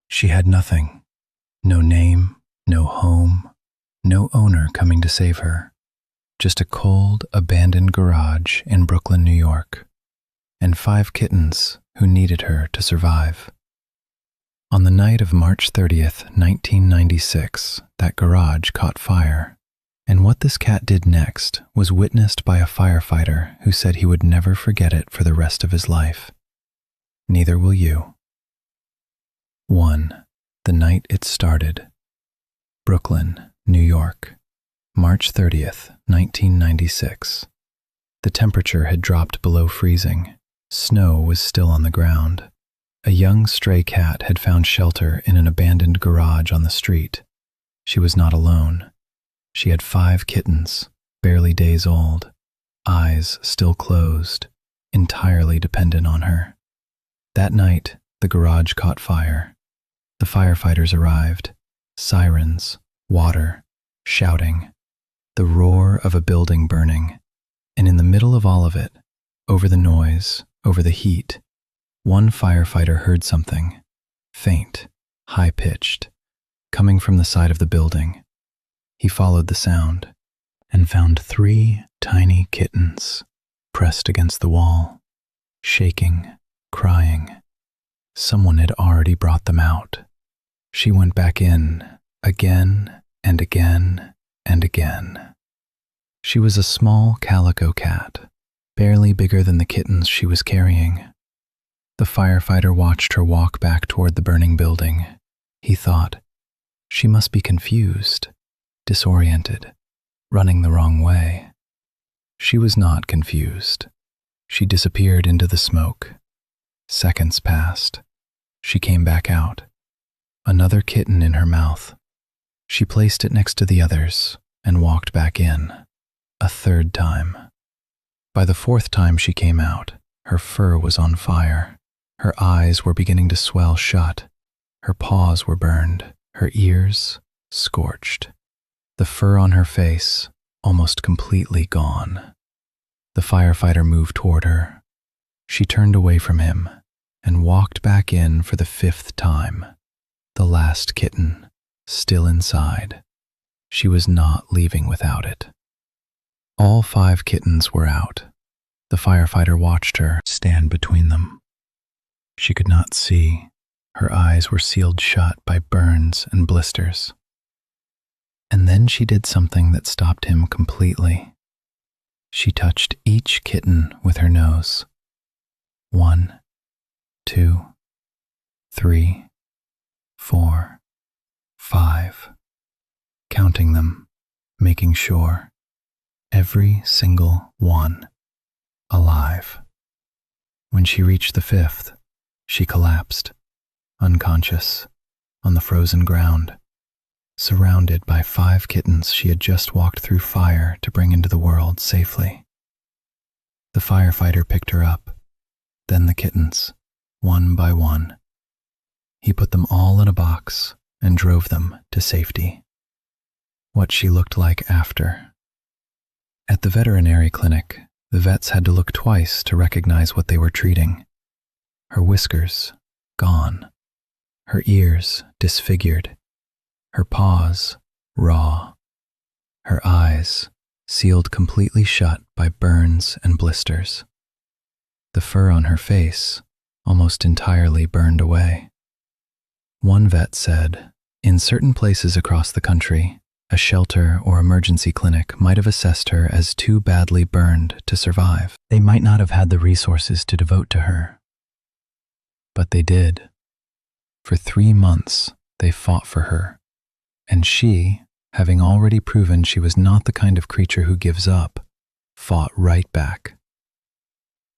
She had nothing. No name, no home, no owner coming to save her. Just a cold, abandoned garage in Brooklyn, New York, and 5 kittens who needed her to survive. On the night of March 30th, 1996, that garage caught fire, and what this cat did next was witnessed by a firefighter who said he would never forget it for the rest of his life. Neither will you. 1. The night it started. Brooklyn, New York, March 30th, 1996. The temperature had dropped below freezing. Snow was still on the ground. A young stray cat had found shelter in an abandoned garage on the street. She was not alone. She had 5 kittens, barely days old, eyes still closed, entirely dependent on her. That night, the garage caught fire. The firefighters arrived. Sirens, water, shouting, the roar of a building burning. And in the middle of all of it, over the noise, over the heat, one firefighter heard something, faint, high-pitched, coming from the side of the building. He followed the sound and found 3 tiny kittens pressed against the wall, shaking, crying. Someone had already brought them out. She went back in, again and again and again. She was a small calico cat, barely bigger than the kittens she was carrying. The firefighter watched her walk back toward the burning building. He thought, she must be confused, disoriented, running the wrong way. She was not confused. She disappeared into the smoke. Seconds passed. She came back out, another kitten in her mouth. She placed it next to the others and walked back in, a 3rd time. By the 4th time she came out, her fur was on fire. Her eyes were beginning to swell shut. Her paws were burned, her ears scorched. The fur on her face almost completely gone. The firefighter moved toward her. She turned away from him and walked back in for the 5th time. The last kitten, still inside. She was not leaving without it. All 5 kittens were out. The firefighter watched her stand between them. She could not see. Her eyes were sealed shut by burns and blisters. And then she did something that stopped him completely. She touched each kitten with her nose. 1, 2, 3, 4, 5. Counting them, making sure. Every single one alive. When she reached the 5th, she collapsed, unconscious, on the frozen ground, surrounded by 5 kittens she had just walked through fire to bring into the world safely. The firefighter picked her up, then the kittens, one by one. He put them all in a box and drove them to safety. What she looked like after. At the veterinary clinic, the vets had to look twice to recognize what they were treating. Her whiskers, gone. Her ears, disfigured. Her paws, raw. Her eyes, sealed completely shut by burns and blisters. The fur on her face, almost entirely burned away. One vet said, in certain places across the country, a shelter or emergency clinic might have assessed her as too badly burned to survive. They might not have had the resources to devote to her. But they did. For 3 months, they fought for her. And she, having already proven she was not the kind of creature who gives up, fought right back.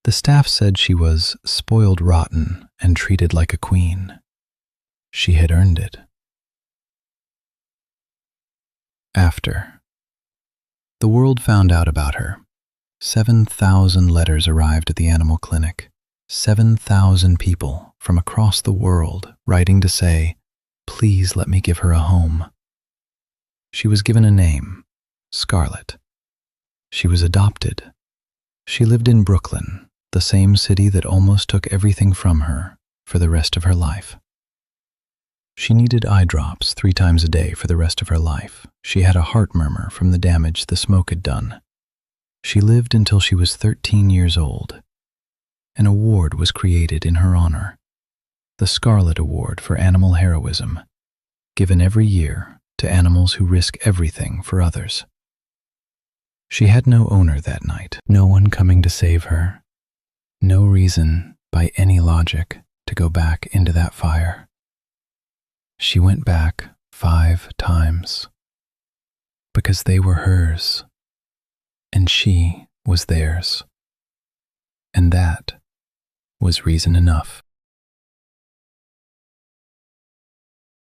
The staff said she was spoiled rotten and treated like a queen. She had earned it. After. The world found out about her. 7,000 letters arrived at the animal clinic. 7,000 people from across the world writing to say, please let me give her a home. She was given a name, Scarlett. She was adopted. She lived in Brooklyn, the same city that almost took everything from her for the rest of her life. She needed eye drops 3 times a day for the rest of her life. She had a heart murmur from the damage the smoke had done. She lived until she was 13 years old. An award was created in her honor, the Scarlett Award for Animal Heroism, given every year to animals who risk everything for others. She had no owner that night, no one coming to save her, no reason, by any logic, to go back into that fire. She went back 5 times, because they were hers, and she was theirs. And that was reason enough.